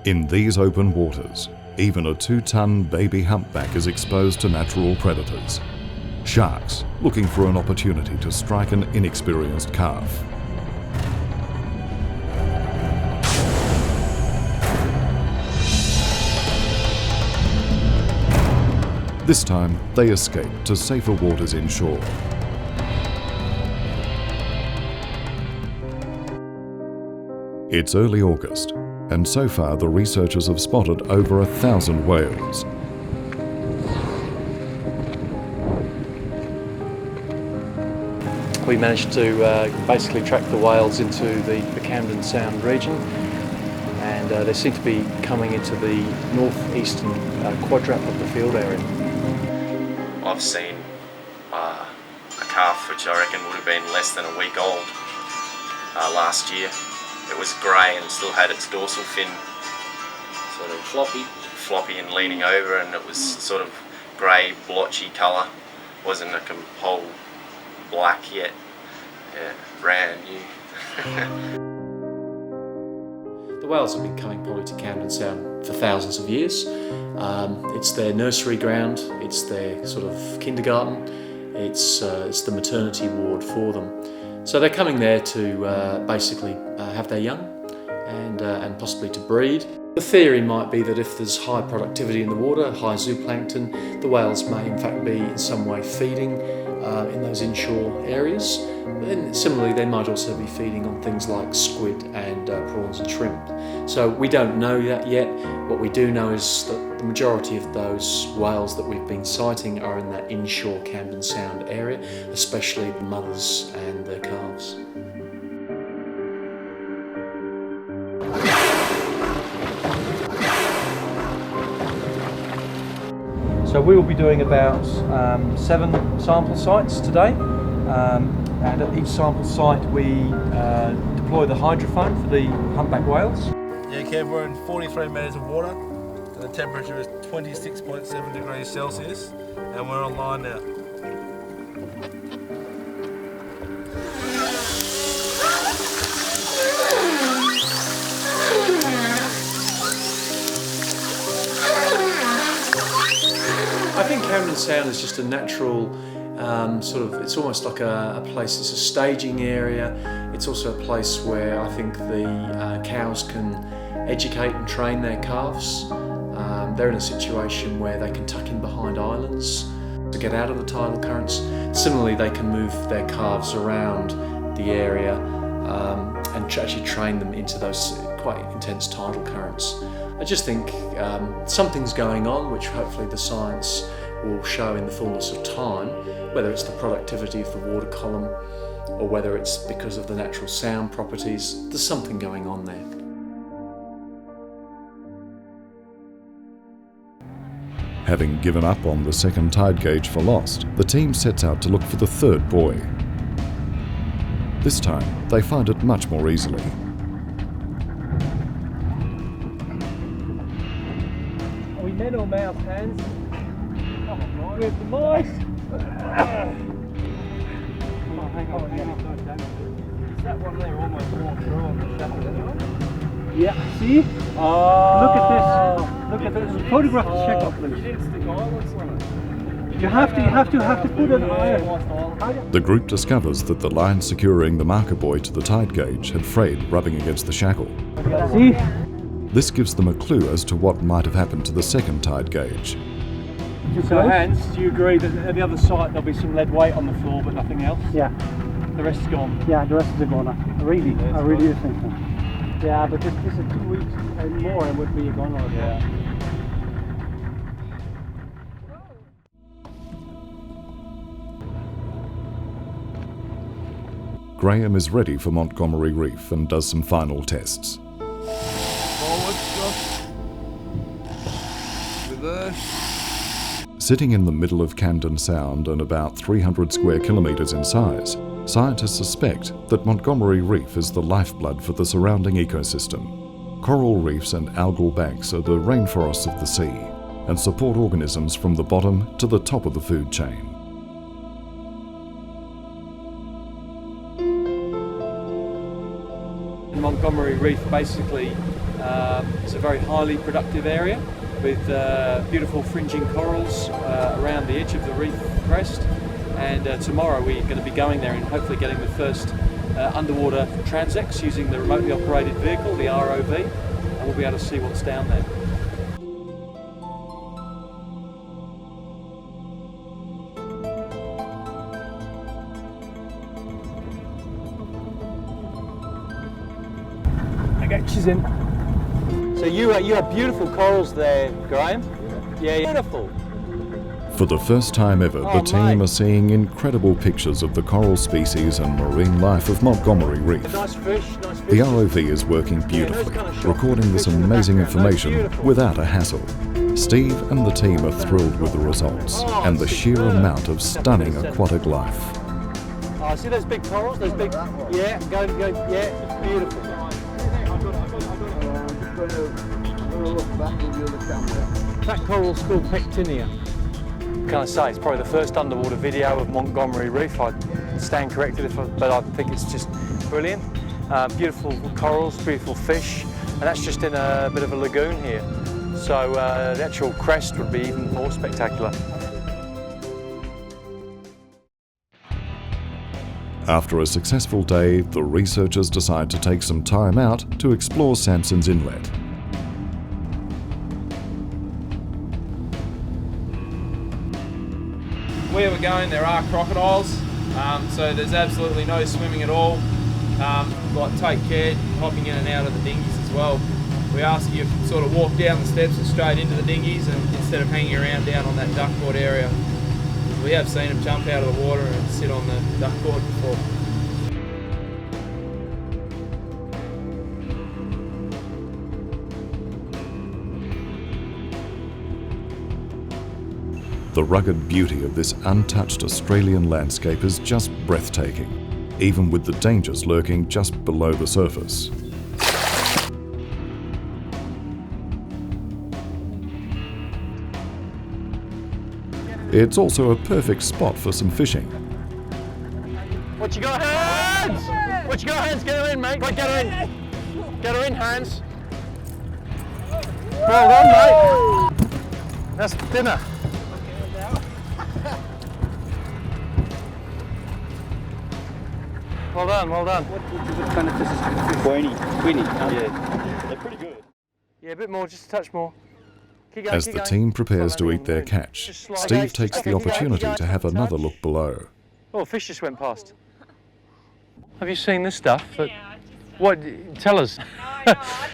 In these open waters, even a 2-ton baby humpback is exposed to natural predators. Sharks looking for an opportunity to strike an inexperienced calf. This time, they escape to safer waters inshore. It's early August, and so far the researchers have spotted over 1,000 whales. We managed to basically track the whales into the Camden Sound region, and they seem to be coming into the northeastern quadrant of the field area. I've seen a calf which I reckon would have been less than a week old last year. It was grey and still had its dorsal fin sort of floppy and leaning over, and it was sort of grey, blotchy colour. Wasn't a whole black yet. Yeah, brand new. The whales have been coming probably to Camden Sound for thousands of years. It's their nursery ground, it's their sort of kindergarten, it's the maternity ward for them. So they're coming there to basically have their young and possibly to breed. The theory might be that if there's high productivity in the water, high zooplankton, the whales may in fact be in some way feeding in those inshore areas. And similarly, they might also be feeding on things like squid and prawns and shrimp. So we don't know that yet. What we do know is that the majority of those whales that we've been sighting are in that inshore Camden Sound area, especially the mothers and their calves. So we will be doing about 7 sample sites today, and at each sample site we deploy the hydrophone for the humpback whales. Yeah, Kev, we're in 43 metres of water and the temperature is 26.7 degrees Celsius and we're online now. I think Camden Sound is just a natural it's almost like a place, it's a staging area. It's also a place where I think the cows can educate and train their calves. They're in a situation where they can tuck in behind islands to get out of the tidal currents. Similarly, they can move their calves around the area and actually train them into those quite intense tidal currents. I just think something's going on, which hopefully the science will show in the fullness of time, whether it's the productivity of the water column or whether it's because of the natural sound properties. There's something going on there. Having given up on the second tide gauge for lost, the team sets out to look for the third buoy. This time, they find it much more easily. Are we men or mouse hands? With the mice! Is that one there almost walked through on the shadow? Yeah, see? Look at this. Look at this. Photograph the check-up, please. You didn't stick eyelets on it. You have to put an iron. The group discovers that the line securing the marker buoy to the tide gauge had frayed, rubbing against the shackle. See? This gives them a clue as to what might have happened to the second tide gauge. So Hans, do you agree that at the other site there'll be some lead weight on the floor but nothing else? Yeah. The rest is gone? Yeah, the rest is gone. I really do think so. Yeah, but this is 2 weeks and more and would be gone already. Yeah. Graham is ready for Montgomery Reef and does some final tests. Forward, Josh. Reverse. Sitting in the middle of Camden Sound and about 300 square kilometres in size, scientists suspect that Montgomery Reef is the lifeblood for the surrounding ecosystem. Coral reefs and algal banks are the rainforests of the sea and support organisms from the bottom to the top of the food chain. Montgomery Reef basically It's a very highly productive area with beautiful fringing corals around the edge of the reef crest, and tomorrow we're going to be going there and hopefully getting the first underwater transects using the remotely operated vehicle, the ROV, and we'll be able to see what's down there. Okay, she's in. So you have beautiful corals there, Graham? Yeah, beautiful. For the first time ever, the team are seeing incredible pictures of the coral species and marine life of Montgomery Reef. Nice fish, nice fish. The ROV is working beautifully, recording this amazing information without a hassle. Steve and the team are thrilled with the results and the sheer amount of stunning aquatic life. Oh, see those big corals? Those big, yeah, go, yeah, it's beautiful. That coral's called Pectinia. Can I say, it's probably the first underwater video of Montgomery Reef. I'd stand corrected, but I think it's just brilliant. Beautiful corals, beautiful fish, and that's just in a bit of a lagoon here. So the actual crest would be even more spectacular. After a successful day, the researchers decide to take some time out to explore Sampson's Inlet. Where we're going, there are crocodiles, so there's absolutely no swimming at all. Take care hopping in and out of the dinghies as well. We ask you to sort of walk down the steps and straight into the dinghies, and instead of hanging around down on that duckboard area. We have seen them jump out of the water and sit on the duckboard before. The rugged beauty of this untouched Australian landscape is just breathtaking, even with the dangers lurking just below the surface. It's also a perfect spot for some fishing. What you got, Hans? What you got, Hans? Get her in, mate. Right, get her in. Get her in, Hans. Well done, mate. That's dinner. Well done, well done. What kind of fish is Queenie. Yeah. They're pretty good. Yeah, a bit more, just a touch more. Keep going, As the team prepares to eat their catch, Steve takes the opportunity to have another look below. Oh, a fish just went past. Have you seen this stuff? What? Tell us.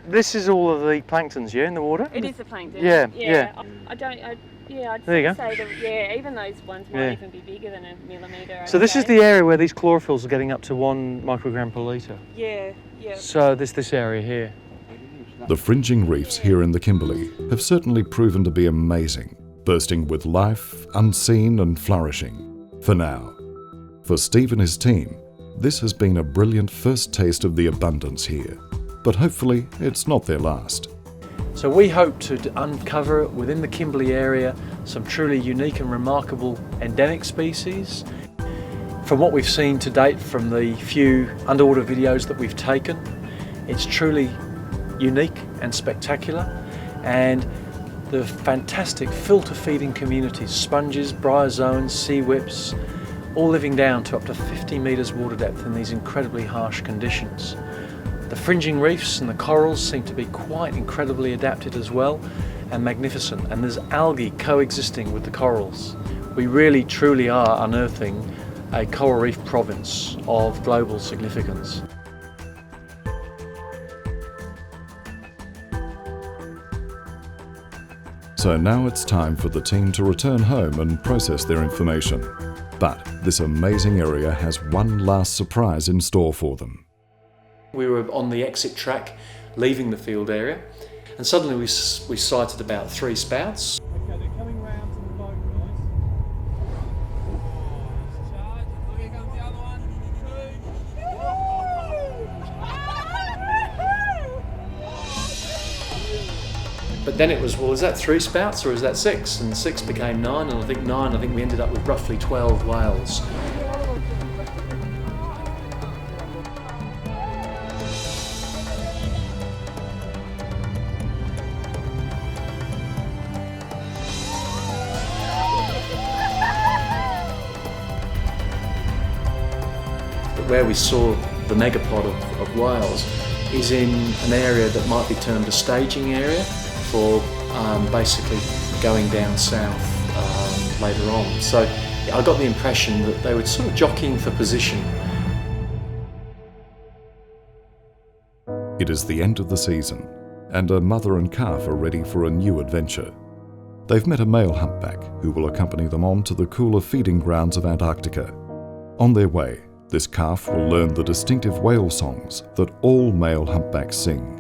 This is all of the planktons, yeah, in the water? It is the plankton. Yeah. I'd There you go. say that, even those ones might even be bigger than a millimetre. So this is the area where these chlorophylls are getting up to 1 microgram per litre. Yeah. So this area here. The fringing reefs here in the Kimberley have certainly proven to be amazing, bursting with life, unseen and flourishing. For now. For Steve and his team, this has been a brilliant first taste of the abundance here. But hopefully it's not their last. So we hope to uncover within the Kimberley area some truly unique and remarkable endemic species. From what we've seen to date from the few underwater videos that we've taken, it's truly unique and spectacular, and the fantastic filter feeding communities, sponges, bryozoans, sea whips, all living down to up to 50 metres water depth in these incredibly harsh conditions. The fringing reefs and the corals seem to be quite incredibly adapted as well, and magnificent, and there's algae coexisting with the corals. We really truly are unearthing a coral reef province of global significance. So now it's time for the team to return home and process their information. But this amazing area has one last surprise in store for them. We were on the exit track leaving the field area, and suddenly we sighted about 3 spouts. Okay, they're coming round to the boat, guys. Charge. Look, here comes the other one. 2. But then it was, well, is that 3 spouts or is that 6? And 6 became 9, and I think we ended up with roughly 12 whales. where we saw the megapod of whales is in an area that might be termed a staging area for basically going down south later on. So I got the impression that they were sort of jockeying for position. It is the end of the season, and a mother and calf are ready for a new adventure. They've met a male humpback who will accompany them on to the cooler feeding grounds of Antarctica. On their way, this calf will learn the distinctive whale songs that all male humpbacks sing.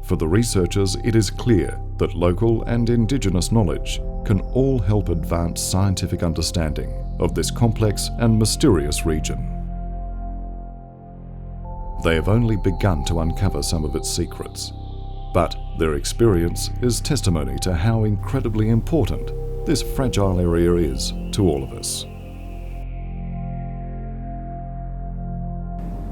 For the researchers, it is clear that local and Indigenous knowledge can all help advance scientific understanding of this complex and mysterious region. They have only begun to uncover some of its secrets, but their experience is testimony to how incredibly important this fragile area is to all of us.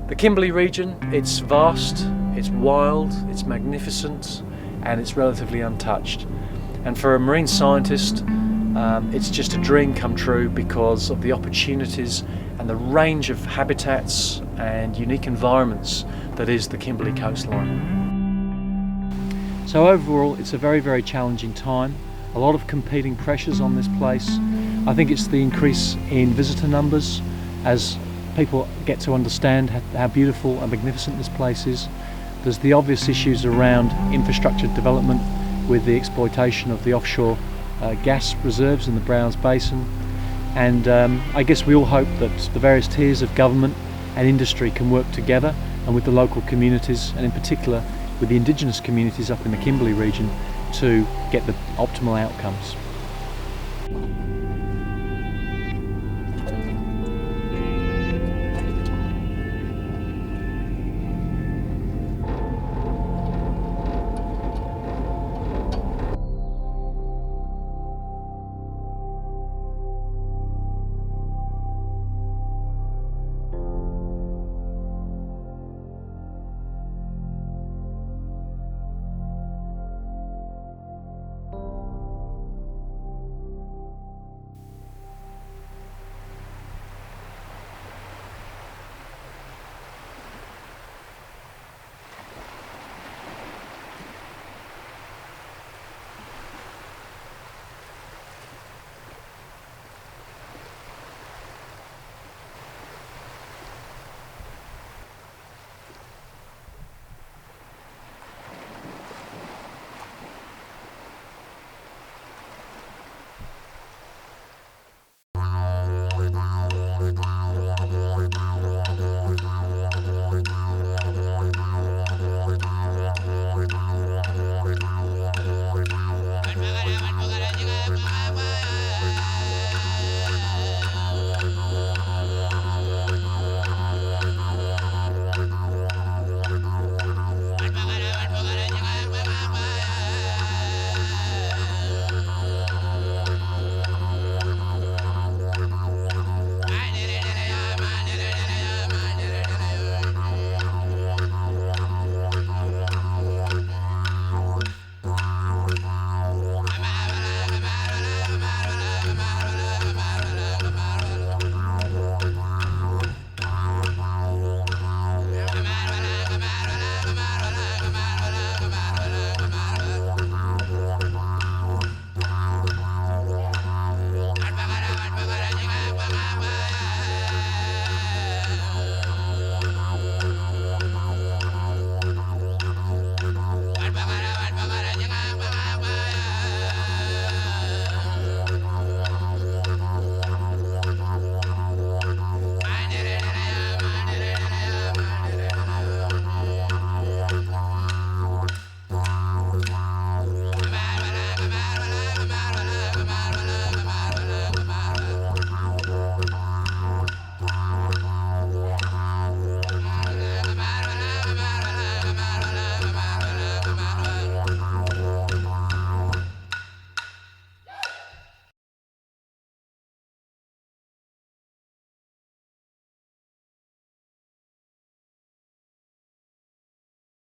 The Kimberley region, it's vast, it's wild, it's magnificent, and it's relatively untouched. And for a marine scientist, it's just a dream come true because of the opportunities and the range of habitats and unique environments that is the Kimberley coastline. So overall, it's a very, very challenging time. A lot of competing pressures on this place. I think it's the increase in visitor numbers as people get to understand how beautiful and magnificent this place is. There's the obvious issues around infrastructure development with the exploitation of the offshore gas reserves in the Browns Basin. And I guess we all hope that the various tiers of government and industry can work together, and with the local communities, and in particular with the Indigenous communities up in the Kimberley region, to get the optimal outcomes.